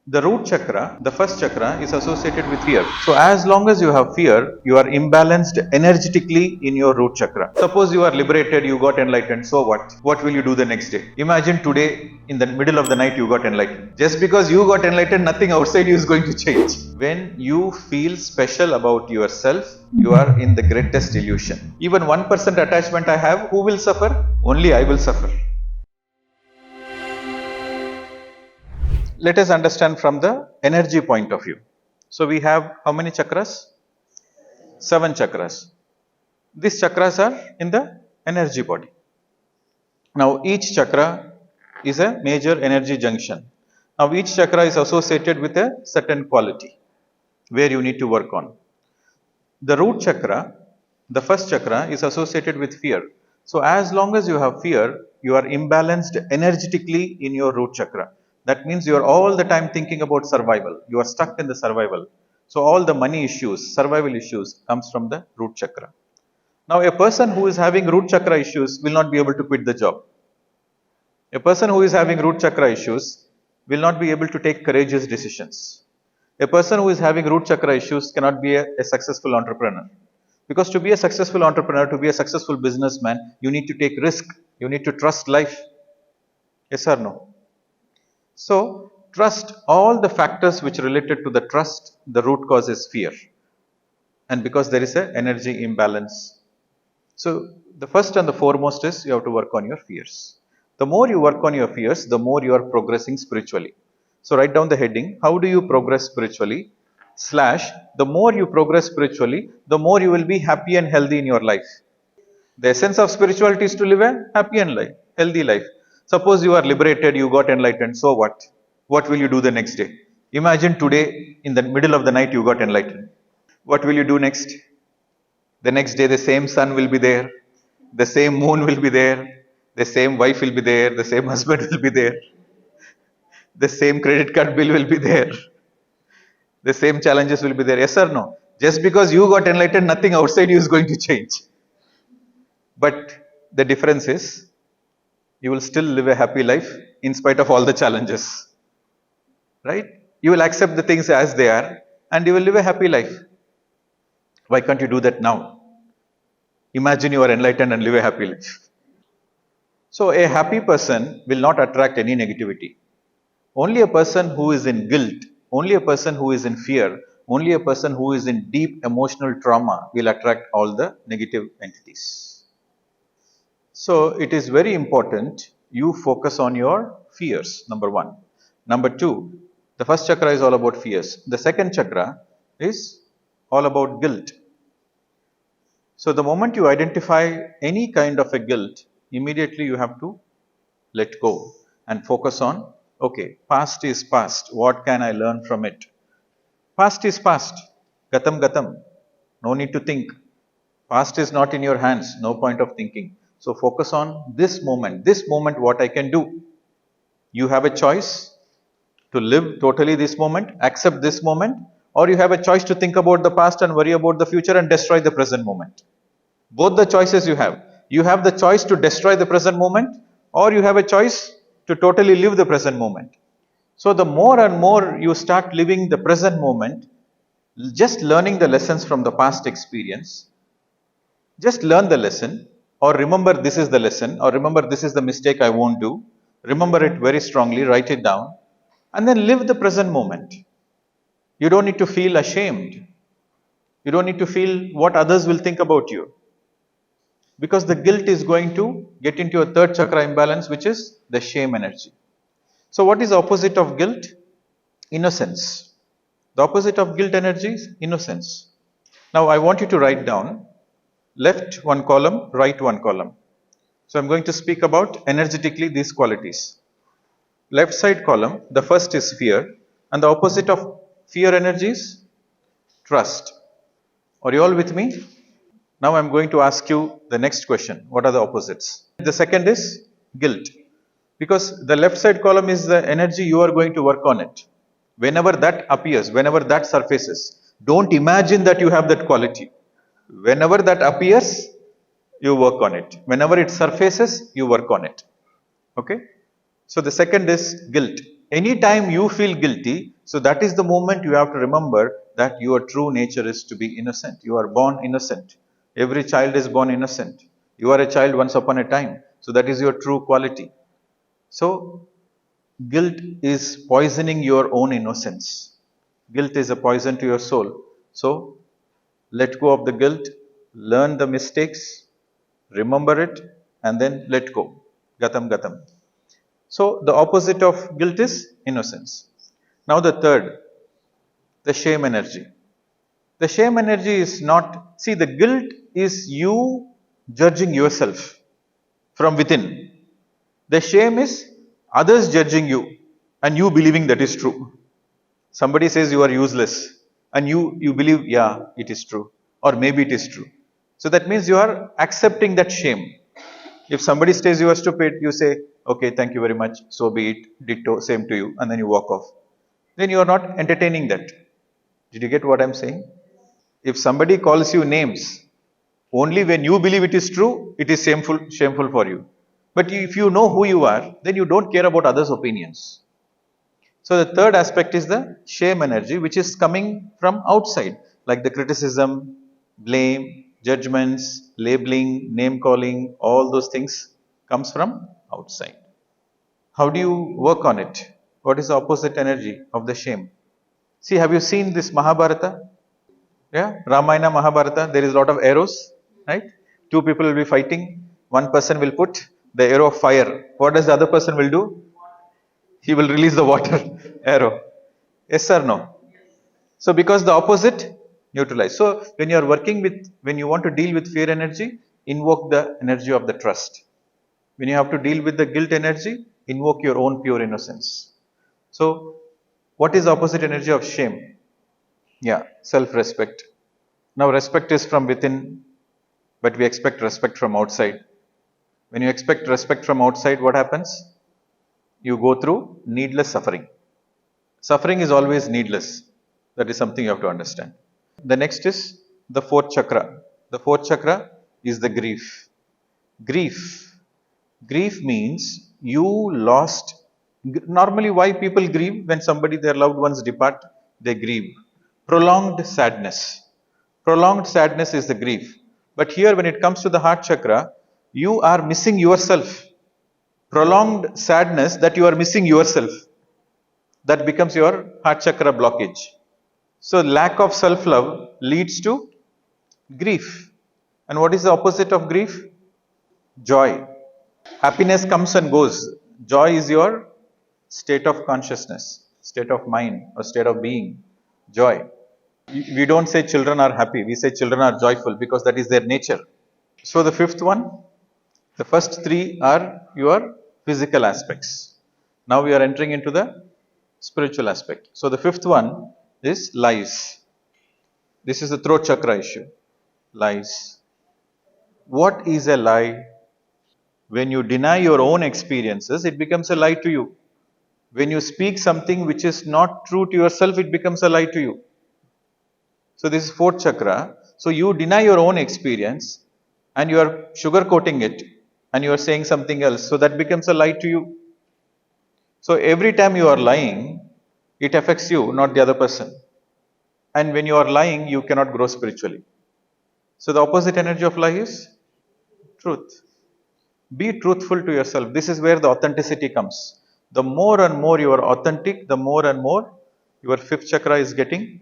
The root chakra, the first chakra, is associated with fear. So, as long as you have fear, you are imbalanced energetically in your root chakra. Suppose you are liberated, you got enlightened, so what? What will you do the next day? Imagine today, in the middle of the night, you got enlightened. Just because you got enlightened, nothing outside you is going to change. When you feel special about yourself, you are in the greatest illusion. Even 1% attachment I have, who will suffer? Only I will suffer. Let us understand from the energy point of view. So we have how many chakras? 7 chakras. These chakras are in the energy body. Now each chakra is a major energy junction. Now each chakra is associated with a certain quality where you need to work on. The root chakra, the first chakra, is associated with fear. So as long as you have fear, you are imbalanced energetically in your root chakra. That means you are all the time thinking about survival. You are stuck in the survival. So all the money issues, survival issues comes from the root chakra. Now a person who is having root chakra issues will not be able to quit the job. A person who is having root chakra issues will not be able to take courageous decisions. A person who is having root chakra issues cannot be a successful entrepreneur. Because to be a successful entrepreneur, to be a successful businessman, you need to take risk. You need to trust life. Yes or no? So, trust, all the factors which related to the trust, the root cause is fear. And because there is an energy imbalance. So, the first and the foremost is you have to work on your fears. The more you work on your fears, the more you are progressing spiritually. So, write down the heading, how do you progress spiritually? / the more you progress spiritually, the more you will be happy and healthy in your life. The essence of spirituality is to live a happy and healthy life. Suppose you are liberated, you got enlightened, so what? What will you do the next day? Imagine today, in the middle of the night, you got enlightened. What will you do next? The next day, the same sun will be there, the same moon will be there, the same wife will be there, the same husband will be there, the same credit card bill will be there, the same challenges will be there. Yes or no? Just because you got enlightened, nothing outside you is going to change. But the difference is, you will still live a happy life in spite of all the challenges. Right? You will accept the things as they are and you will live a happy life. Why can't you do that now? Imagine you are enlightened and live a happy life. So, a happy person will not attract any negativity. Only a person who is in guilt, only a person who is in fear, only a person who is in deep emotional trauma will attract all the negative entities. So, it is very important you focus on your fears, number one. Number two, the first chakra is all about fears. The second chakra is all about guilt. So, the moment you identify any kind of a guilt, immediately you have to let go and focus on, okay, past is past. What can I learn from it? Past is past. Gatam gatam. No need to think. Past is not in your hands. No point of thinking. So focus on this moment. This moment, what I can do. You have a choice to live totally this moment, accept this moment, or you have a choice to think about the past and worry about the future and destroy the present moment. Both the choices you have. You have the choice to destroy the present moment, or you have a choice to totally live the present moment. So the more and more you start living the present moment, just learning the lessons from the past experience, just learn the lesson, or remember this is the lesson, or remember this is the mistake I won't do. Remember it very strongly, write it down, and then live the present moment. You don't need to feel ashamed. You don't need to feel what others will think about you. Because the guilt is going to get into a third chakra imbalance, which is the shame energy. So, what is the opposite of guilt? Innocence. The opposite of guilt energy is innocence. Now, I want you to write down left one column, right one column. So, I'm going to speak about energetically these qualities. Left side column, the first is fear, and the opposite of fear energy is trust. Are you all with me? Now I'm going to ask you the next question. What are the opposites? The second is guilt. Because the left side column is the energy you are going to work on it. Whenever that appears, whenever that surfaces, don't imagine that you have that quality. Whenever that appears, you work on it. Whenever it surfaces, you work on it. Okay? So the second is guilt. Anytime you feel guilty, so that is the moment you have to remember that your true nature is to be innocent. You are born innocent. Every child is born innocent. You are a child once upon a time. So that is your true quality. So guilt is poisoning your own innocence. Guilt is a poison to your soul. So let go of the guilt, learn the mistakes, remember it, and then let go. Gatam gatam. So the opposite of guilt is innocence. Now the third, the shame energy. The shame energy is not, see, the guilt is you judging yourself from within. The shame is others judging you and you believing that is true. Somebody says you are useless and you believe, yeah, it is true, or maybe it is true. So that means you are accepting that shame. If somebody says you are stupid, you say, okay, thank you very much, so be it, ditto, same to you, and then you walk off. Then you are not entertaining that. Did you get what I'm saying? If somebody calls you names, only when you believe it is true, it is shameful for you. But if you know who you are, then you don't care about others' opinions. So the third aspect is the shame energy, which is coming from outside, like the criticism, blame, judgments, labeling, name calling, all those things comes from outside. How do you work on it? What is the opposite energy of the shame? See, have you seen this Mahabharata? Yeah, Ramayana, Mahabharata, there is a lot of arrows, right? Two people will be fighting. One person will put the arrow of fire. What does the other person will do? He will release the water arrow. Yes or no? So because the opposite, neutralize. So when you are working with, when you want to deal with fear energy, invoke the energy of the trust. When you have to deal with the guilt energy, invoke your own pure innocence. So what is the opposite energy of shame? Yeah, self-respect. Now respect is from within, but we expect respect from outside. When you expect respect from outside, what happens? You go through needless suffering. Suffering is always needless. That is something you have to understand. The next is the fourth chakra. The fourth chakra is the grief. Grief. Grief means you lost. Normally, why people grieve when somebody, their loved ones depart? They grieve. Prolonged sadness. Prolonged sadness is the grief. But here, when it comes to the heart chakra, you are missing yourself. Prolonged sadness that you are missing yourself. That becomes your heart chakra blockage. So, lack of self love leads to grief. And what is the opposite of grief? Joy. Happiness comes and goes. Joy is your state of consciousness, state of mind, or state of being. Joy. We don't say children are happy, we say children are joyful because that is their nature. So, the fifth one, the first three are your physical aspects. Now we are entering into the spiritual aspect. So, the fifth one is lies. This is the throat chakra issue. Lies. What is a lie? When you deny your own experiences, it becomes a lie to you. When you speak something which is not true to yourself, it becomes a lie to you. So, this is fourth chakra. So, you deny your own experience and you are sugarcoating it and you are saying something else. So, that becomes a lie to you. So, every time you are lying, it affects you, not the other person. And when you are lying, you cannot grow spiritually. So, the opposite energy of lie is truth. Be truthful to yourself. This is where the authenticity comes. The more and more you are authentic, the more and more your fifth chakra is getting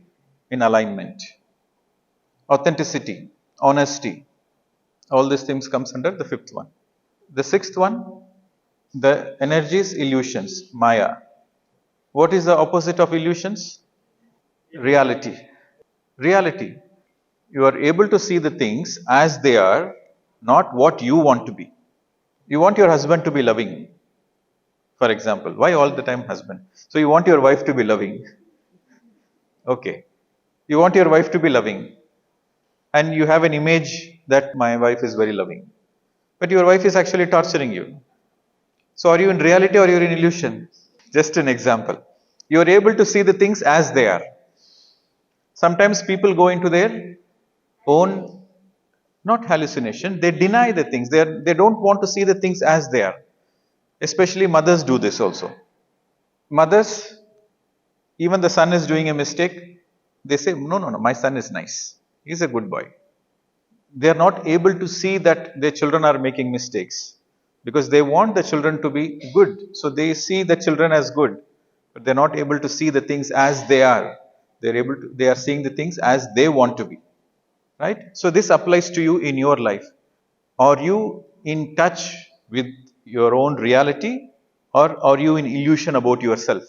in alignment. Authenticity, honesty, all these things comes under the fifth one. The sixth one, the energies, illusions, Maya. What is the opposite of illusions? Reality. Reality. You are able to see the things as they are, not what you want to be. You want your husband to be loving, for example. Why all the time husband? So you want your wife to be loving. Okay. You want your wife to be loving. And you have an image that my wife is very loving. But your wife is actually torturing you. So are you in reality or you're in illusion? Just an example. You are able to see the things as they are. Sometimes people go into their own, not hallucination, they deny the things. They don't want to see the things as they are. Especially mothers do this also. Mothers, even the son is doing a mistake, they say, no, no, no, my son is nice. He's a good boy. They are not able to see that their children are making mistakes because they want the children to be good. So they see the children as good, but they're not able to see the things as they are. They are seeing the things as they want to be. Right? So this applies to you in your life. Are you in touch with your own reality, or are you in illusion about yourself?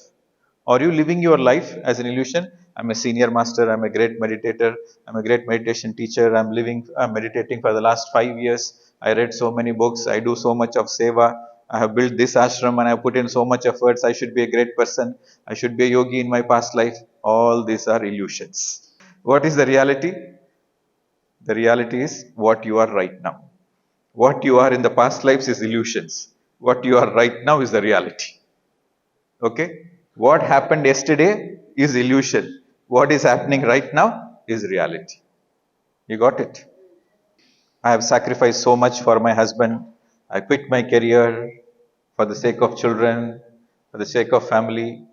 Are you living your life as an illusion? I'm a senior master, I'm a great meditator, I'm a great meditation teacher, I'm meditating for the last 5 years. I read so many books, I do so much of seva, I have built this ashram and I put in so much efforts, I should be a great person, I should be a yogi in my past life. All these are illusions. What is the reality? The reality is what you are right now. What you are in the past lives is illusions. What you are right now is the reality. Okay? What happened yesterday is illusion. What is happening right now is reality. You got it? I have sacrificed so much for my husband. I quit my career for the sake of children, for the sake of family.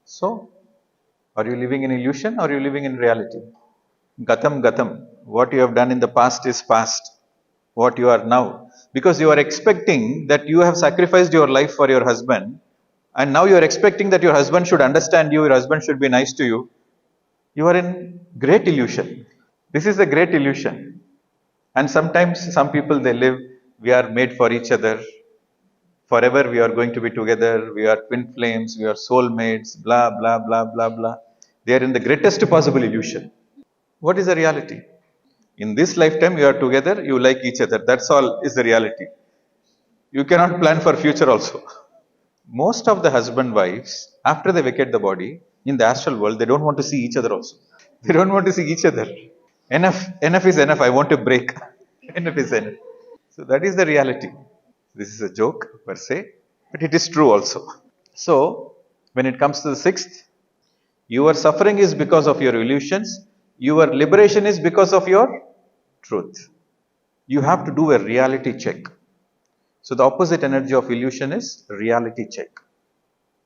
So, are you living in illusion or are you living in reality? Gatam Gatam. What you have done in the past is past. What you are now. Because you are expecting that you have sacrificed your life for your husband, and now you are expecting that your husband should understand you, your husband should be nice to you. You are in great illusion. This is a great illusion. And sometimes some people they live, we are made for each other. Forever we are going to be together. We are twin flames. We are soulmates. Blah, blah, blah, blah, blah. They are in the greatest possible illusion. What is the reality? In this lifetime, you are together, you like each other. That's all is the reality. You cannot plan for future also. Most of the husband wives, after they vacate the body, in the astral world, they don't want to see each other also. They don't want to see each other. Enough is enough. I want to break. Enough is enough. So that is the reality. This is a joke per se, but it is true also. So when it comes to the sixth, your suffering is because of your illusions. Your liberation is because of your truth. You have to do a reality check. So the opposite energy of illusion is reality check.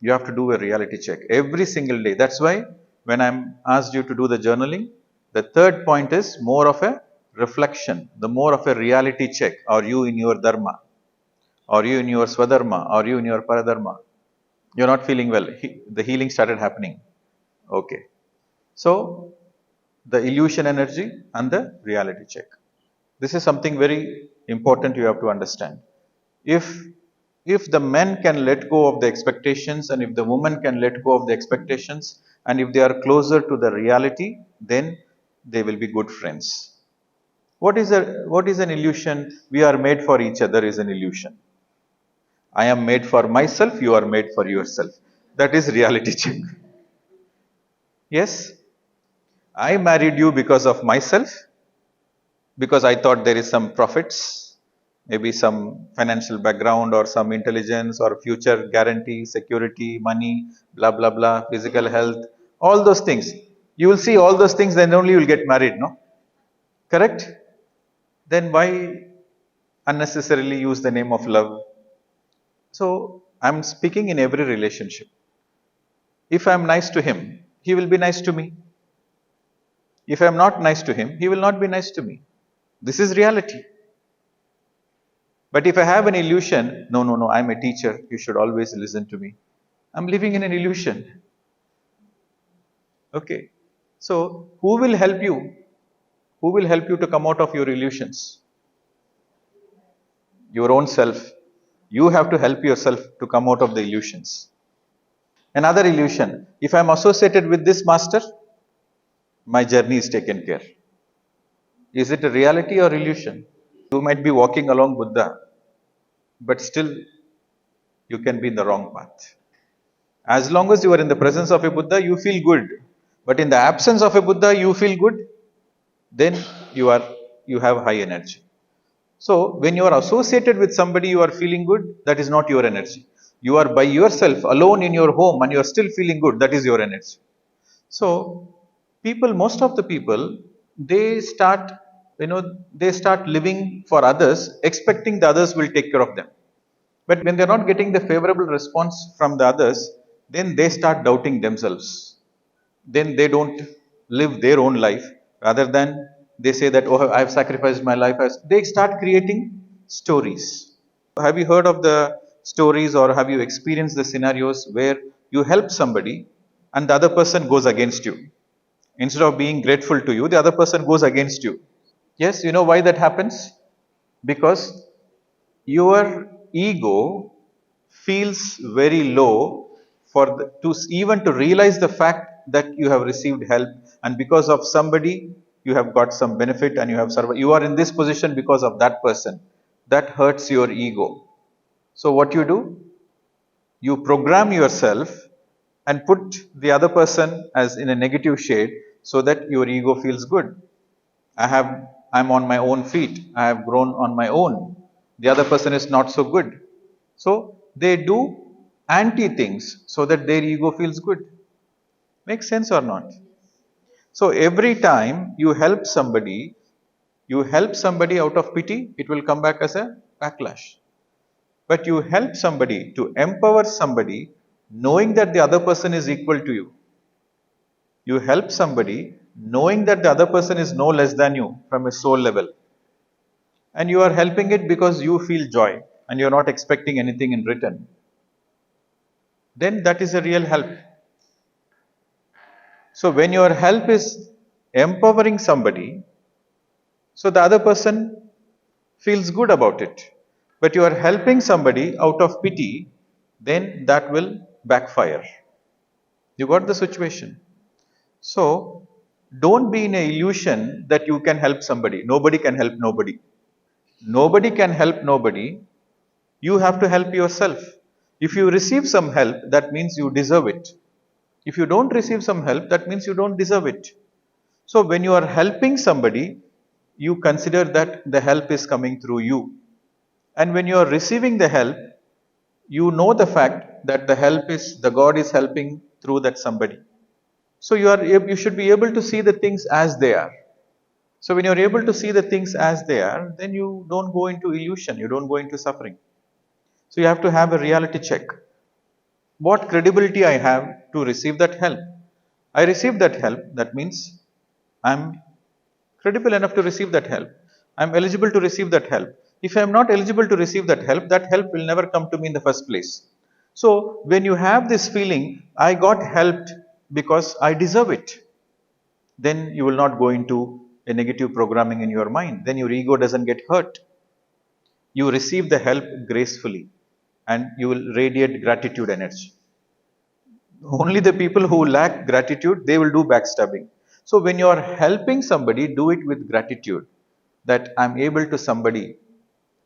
You have to do a reality check every single day. That's why when I'm asked you to do the journaling, the third point is more of a reflection, the more of a reality check. Are you in your dharma? Are you in your swadharma? Are you in your paradharma? You're not feeling well. The healing started happening. Okay. So the illusion energy and the reality check. This is something very important you have to understand. If the men can let go of the expectations and if the woman can let go of the expectations and if they are closer to the reality, then they will be good friends. What is an illusion? We are made for each other is an illusion. I am made for myself, you are made for yourself. That is reality check. Yes, I married you because of myself, because I thought there is some profits, maybe some financial background or some intelligence or future guarantee, security, money, blah, blah, blah, physical health, all those things. You will see all those things, then only you will get married, no? Correct? Then why unnecessarily use the name of love? So I'm speaking in every relationship. If I'm nice to him, he will be nice to me. If I'm not nice to him, he will not be nice to me. This is reality. But if I have an illusion, no, no, no, I'm a teacher, you should always listen to me. I'm living in an illusion. Okay. So, who will help you? Who will help you to come out of your illusions? Your own self. You have to help yourself to come out of the illusions. Another illusion. If I'm associated with this master, my journey is taken care. Is it a reality or illusion? You might be walking along Buddha, but still you can be in the wrong path. As long as you are in the presence of a Buddha, you feel good. But in the absence of a Buddha, you feel good, then you have high energy. So when you are associated with somebody you are feeling good, that is not your energy. You are by yourself alone in your home and you are still feeling good, that is your energy. So most of the people, they start, they start living for others, expecting the others will take care of them. But when they're not getting the favorable response from the others, then they start doubting themselves. Then they don't live their own life. Rather than they say that, oh, I've sacrificed my life, they start creating stories. Have you heard of the stories, or have you experienced the scenarios where you help somebody and the other person goes against you? Instead of being grateful to you, the other person goes against you. Yes, you know why that happens? Because your ego feels very low for even to realize the fact that you have received help, and because of somebody you have got some benefit and you have survived. You are in this position because of that person. That hurts your ego. So what you do? You program yourself and put the other person as in a negative shade so that your ego feels good. I'm on my own feet. I have grown on my own. The other person is not so good. So they do anti things so that their ego feels good. Makes sense or not? So every time you help somebody out of pity, it will come back as a backlash. But you help somebody to empower somebody knowing that the other person is equal to you. You help somebody knowing that the other person is no less than you from a soul level. And you are helping it because you feel joy and you are not expecting anything in return. Then that is a real help. So when your help is empowering somebody, so the other person feels good about it. But you are helping somebody out of pity, then that will backfire. You got the situation. So don't be in a illusion that you can help somebody. Nobody can help nobody. Nobody can help nobody. You have to help yourself. If you receive some help, that means you deserve it. If you don't receive some help, that means you don't deserve it. So when you are helping somebody, you consider that the help is coming through you. And when you are receiving the help, you know the fact that the God is helping through that somebody. So you should be able to see the things as they are. So when you are able to see the things as they are, then you don't go into illusion, you don't go into suffering. So you have to have a reality check. What credibility I have to receive that help? I receive that help, that means I'm credible enough to receive that help. I'm eligible to receive that help. If I'm not eligible to receive that help will never come to me in the first place. So when you have this feeling, I got helped because I deserve it, then you will not go into a negative programming in your mind. Then your ego doesn't get hurt. You receive the help gracefully and you will radiate gratitude energy. Only the people who lack gratitude, they will do backstabbing. So when you are helping somebody, do it with gratitude. That I'm able to somebody.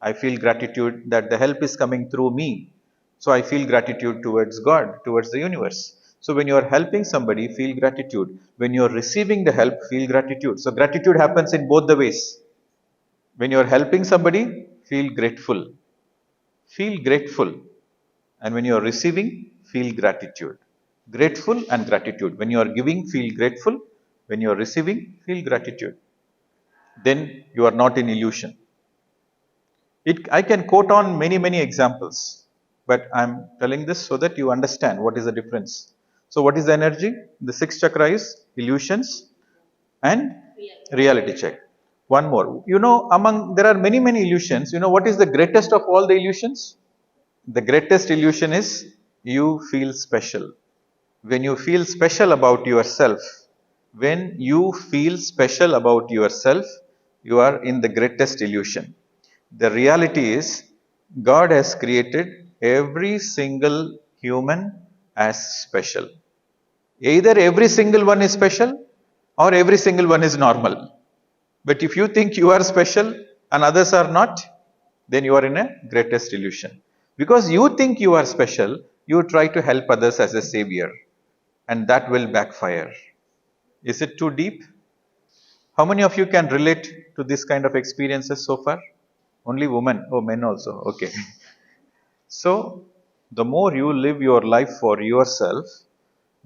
I feel gratitude that the help is coming through me. So I feel gratitude towards God, towards the universe. So when you are helping somebody, feel gratitude. When you are receiving the help, feel gratitude. So gratitude happens in both the ways. When you are helping somebody, feel grateful. Feel grateful. And when you are receiving, feel gratitude. Grateful and gratitude. When you are giving, feel grateful. When you are receiving, feel gratitude. Then you are not in illusion. I can quote on many examples, but I'm telling this so that you understand what is the difference. So, what is the energy? The sixth chakra is illusions and reality check. One more. There are many illusions. You know what is the greatest of all the illusions? The greatest illusion is you feel special. When you feel special about yourself, when you feel special about yourself, you are in the greatest illusion. The reality is, God has created every single human as special. Either every single one is special or every single one is normal. But if you think you are special and others are not, then you are in a greatest illusion. Because you think you are special, you try to help others as a savior, and that will backfire. Is it too deep? How many of you can relate to this kind of experiences so far? Only women. Oh, men also. Okay. So, the more you live your life for yourself,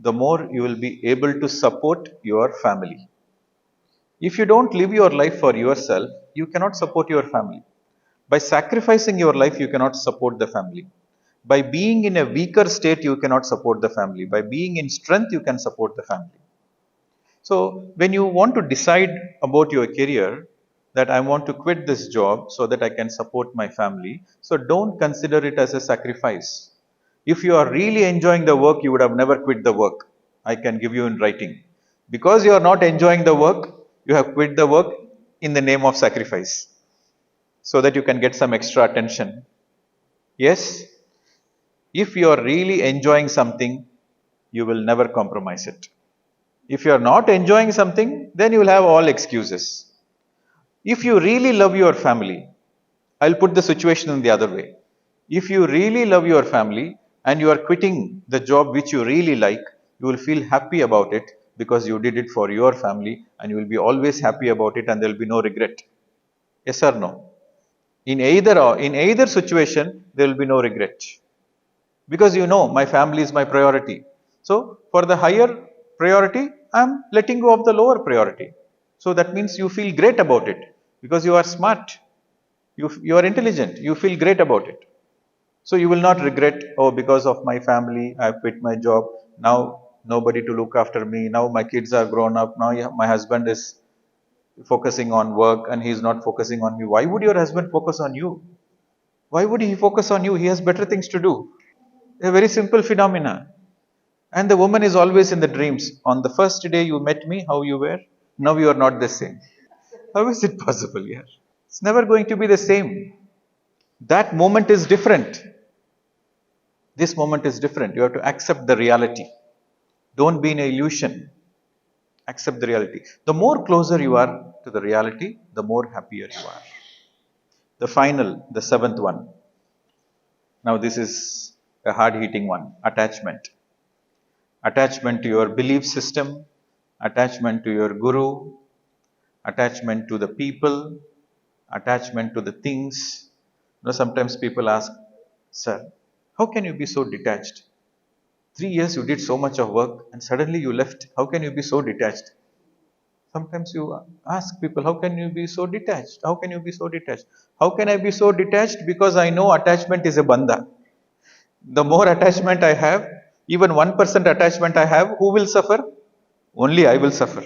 the more you will be able to support your family. If you don't live your life for yourself, you cannot support your family. By sacrificing your life, you cannot support the family. By being in a weaker state, you cannot support the family. By being in strength, you can support the family. So, when you want to decide about your career, that I want to quit this job so that I can support my family, so don't consider it as a sacrifice. If you are really enjoying the work, you would have never quit the work. I can give you in writing. Because you are not enjoying the work, you have quit the work in the name of sacrifice so that you can get some extra attention. Yes, if you are really enjoying something, you will never compromise it. If you are not enjoying something, then you will have all excuses. If you really love your family, I'll put the situation in the other way. If you really love your family and you are quitting the job which you really like, you will feel happy about it because you did it for your family and you will be always happy about it and there will be no regret. Yes or no? In either situation, there will be no regret because you know my family is my priority. So for the higher priority, I'm letting go of the lower priority. So that means you feel great about it because you are smart, you are intelligent, you feel great about it. So you will not regret, oh, because of my family, I quit my job. Now nobody to look after me. Now my kids are grown up. Now my husband is focusing on work and he's not focusing on me. Why would your husband focus on you? Why would he focus on you? He has better things to do. A very simple phenomena. And the woman is always in the dreams. On the first day you met me, how you were, now you are not the same. How is it possible here? It's never going to be the same. That moment is different. This moment is different. You have to accept the reality. Don't be in an illusion. Accept the reality. The more closer you are to the reality, the more happier you are. The final, the seventh one. Now, this is a hard hitting one, attachment. Attachment to your belief system, attachment to your guru, attachment to the people, attachment to the things. Sometimes people ask, Sir, how can you be so detached? 3 years you did so much of work and suddenly you left. How can you be so detached? Sometimes you ask people, how can you be so detached? How can you be so detached? How can I be so detached? Because I know attachment is a bandha. The more attachment I have, even 1% attachment I have, who will suffer? Only I will suffer.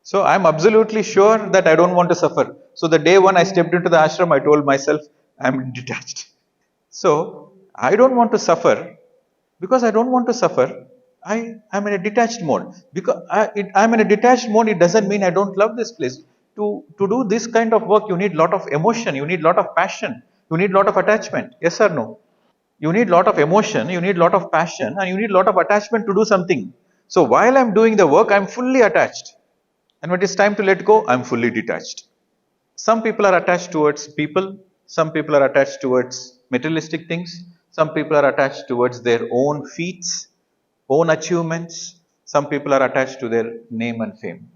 So I'm absolutely sure that I don't want to suffer. So the day one I stepped into the ashram, I told myself, I'm detached. So I don't want to suffer. Because I don't want to suffer, I am in a detached mode. Because I'm in a detached mode, it doesn't mean I don't love this place. To do this kind of work, you need lot of emotion, you need lot of passion, you need lot of attachment. Yes or no? You need lot of emotion, you need lot of passion, and you need lot of attachment to do something. So while I'm doing the work, I'm fully attached. And when it's time to let go, I'm fully detached. Some people are attached towards people, some people are attached towards materialistic things, some people are attached towards their own feats, own achievements, some people are attached to their name and fame.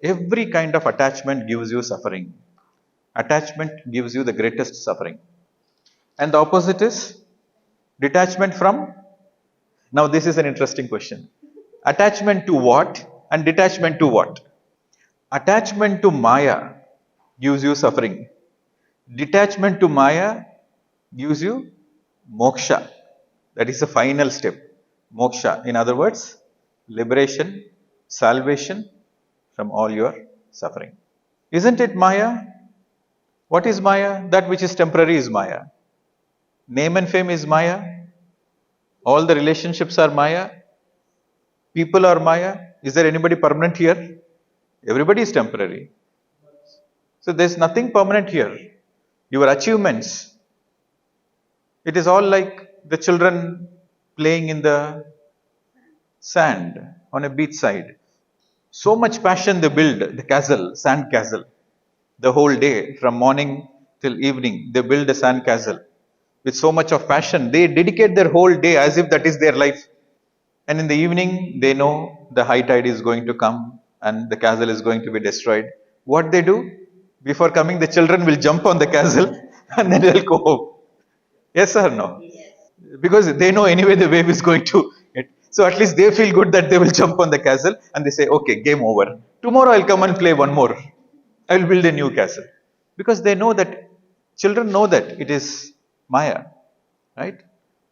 Every kind of attachment gives you suffering. Attachment gives you the greatest suffering. And the opposite is detachment from. Now, this is an interesting question. Attachment to what and detachment to what? Attachment to Maya gives you suffering. Detachment to Maya gives you moksha. That is the final step. Moksha. In other words, liberation, salvation from all your suffering. Isn't it Maya? What is Maya? That which is temporary is Maya. Name and fame is Maya. All the relationships are Maya. People are Maya. Is there anybody permanent here? Everybody is temporary. So there's nothing permanent here. Your achievements, it is all like the children playing in the sand on a beach side. So much passion they build the castle, sand castle. The whole day, from morning till evening, they build a sand castle with so much of passion. They dedicate their whole day as if that is their life. And in the evening, they know the high tide is going to come and the castle is going to be destroyed. What they do? Before coming, the children will jump on the castle and then they'll go home. Yes or no? Because they know anyway the wave is going to hit. So at least they feel good that they will jump on the castle and they say, okay, game over. Tomorrow I'll come and play one more. I will build a new castle. Because they know that, children know that it is Maya, right?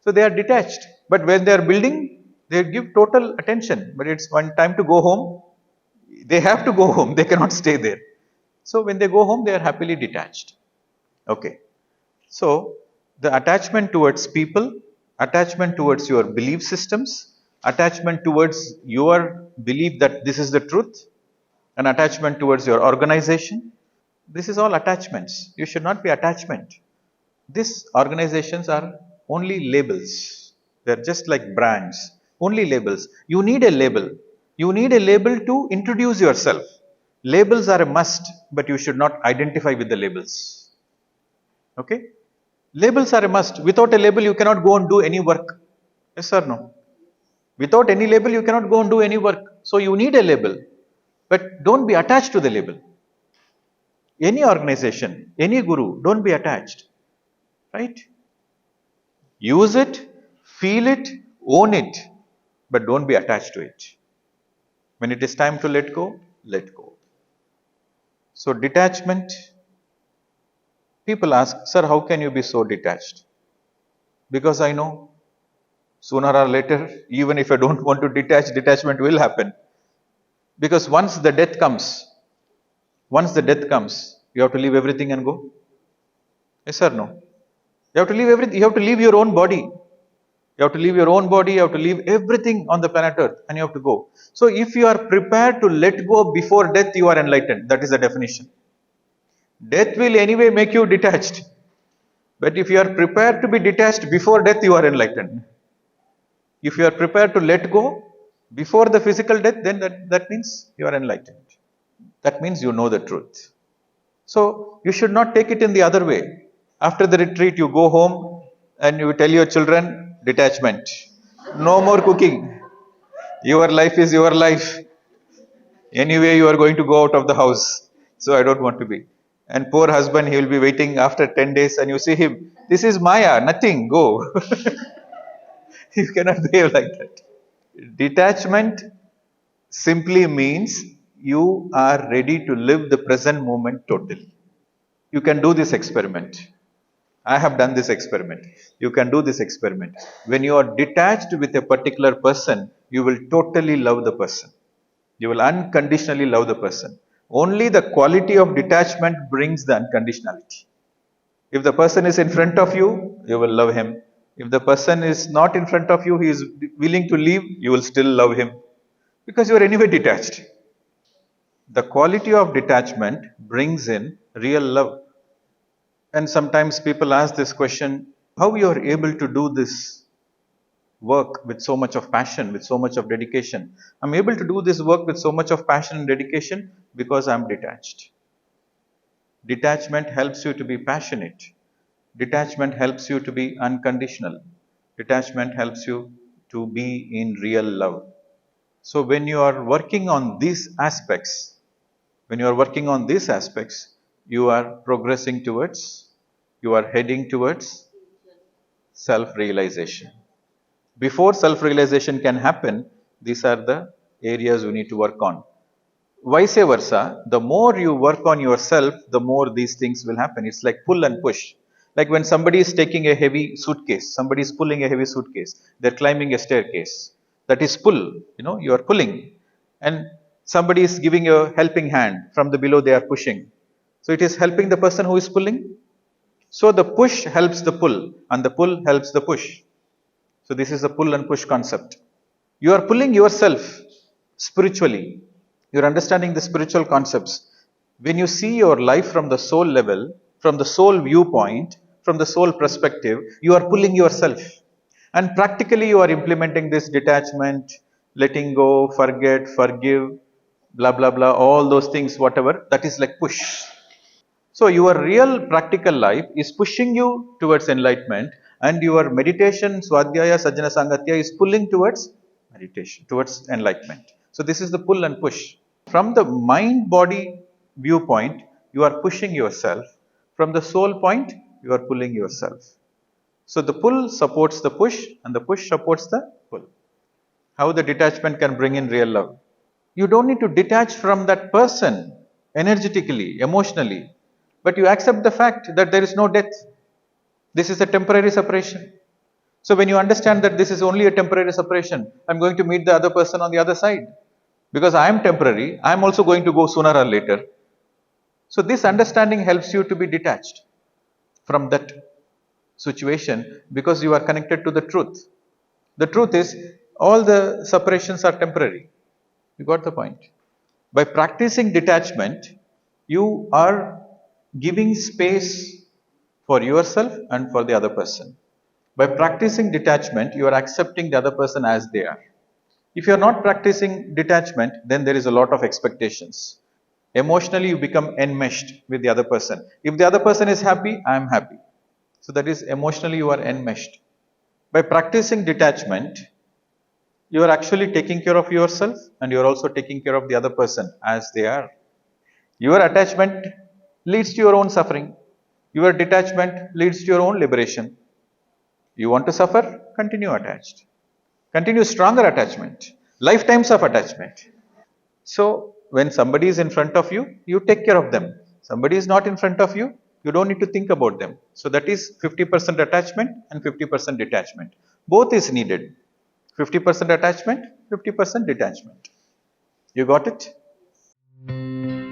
So they are detached. But when they are building, they give total attention. But it's one time to go home. They have to go home. They cannot stay there. So when they go home, they are happily detached. Okay. So the attachment towards people, attachment towards your belief systems, attachment towards your belief that this is the truth, an attachment towards your organization. This is all attachments. You should not be attachment. These organizations are only labels. They're just like brands, only labels. You need a label. You need a label to introduce yourself. Labels are a must, but you should not identify with the labels. Okay? Labels are a must. Without a label, you cannot go and do any work. Yes or no? Without any label, you cannot go and do any work. So you need a label. But don't be attached to the label. Any organization, any guru, don't be attached. Right? Use it, feel it, own it, but don't be attached to it. When it is time to let go, let go. So, detachment, people ask, Sir, how can you be so detached? Because I know sooner or later, even if I don't want to detach, detachment will happen. Because once the death comes, you have to leave everything and go. Yes or no? You have to leave everything, you have to leave your own body. You have to leave your own body, you have to leave everything on the planet Earth, and you have to go. So, if you are prepared to let go before death, you are enlightened. That is the definition. Death will anyway make you detached. But if you are prepared to be detached before death, you are enlightened. If you are prepared to let go before the physical death, then that means you are enlightened. That means you know the truth. So, you should not take it in the other way. After the retreat, you go home and you tell your children, detachment. No more cooking. Your life is your life. Anyway, you are going to go out of the house. So I don't want to be. And poor husband, he will be waiting after 10 days and you see him. This is Maya, nothing, go. You cannot behave like that. Detachment simply means you are ready to live the present moment totally. You can do this experiment. I have done this experiment. You can do this experiment. When you are detached with a particular person, you will totally love the person. You will unconditionally love the person. Only the quality of detachment brings the unconditionality. If the person is in front of you, you will love him. If the person is not in front of you, he is willing to leave, you will still love him. Because you are anyway detached. The quality of detachment brings in real love. And sometimes people ask this question, how you are able to do this work with so much of passion, with so much of dedication. I'm able to do this work with so much of passion and dedication because I'm detached. Detachment helps you to be passionate. Detachment helps you to be unconditional. Detachment helps you to be in real love. So when you are working on these aspects, you are progressing towards, you are heading towards self-realization. Before self-realization can happen, these are the areas you need to work on. Vice versa, the more you work on yourself, the more these things will happen. It's like pull and push. Like when somebody is taking a heavy suitcase, somebody is pulling a heavy suitcase, they're climbing a staircase. That is pull, you are pulling. And somebody is giving a helping hand from the below, they are pushing. So it is helping the person who is pulling. So the push helps the pull, and the pull helps the push. So this is a pull and push concept. You are pulling yourself spiritually. You're understanding the spiritual concepts. When you see your life from the soul level, from the soul viewpoint, from the soul perspective, you are pulling yourself. And practically you are implementing this detachment, letting go, forget, forgive, blah, blah, blah, all those things, whatever, that is like push. So your real practical life is pushing you towards enlightenment, and your meditation, swadhyaya, sajjana sangatya is pulling towards meditation, towards enlightenment. So this is the pull and push. From the mind body viewpoint, you are pushing yourself. From the soul point, you are pulling yourself. So the pull supports the push and the push supports the pull. How the detachment can bring in real love. You don't need to detach from that person energetically, emotionally, but you accept the fact that there is no death. This is a temporary separation. So when you understand that this is only a temporary separation, I'm going to meet the other person on the other side. Because I am temporary, I am also going to go sooner or later. So this understanding helps you to be detached from that situation because you are connected to the truth. The truth is, all the separations are temporary. You got the point? By practicing detachment, you are giving space for yourself and for the other person. By practicing detachment, you are accepting the other person as they are. If you are not practicing detachment, then there is a lot of expectations. Emotionally, you become enmeshed with the other person. If the other person is happy, I am happy. So that is emotionally you are enmeshed. By practicing detachment, you are actually taking care of yourself and you are also taking care of the other person as they are. Your attachment leads to your own suffering. Your detachment leads to your own liberation. You want to suffer? Continue attached. Continue stronger attachment. Lifetimes of attachment. So, when somebody is in front of you, you take care of them. Somebody is not in front of you, you don't need to think about them. So, that is 50% attachment and 50% detachment. Both is needed. 50% attachment, 50% detachment. You got it?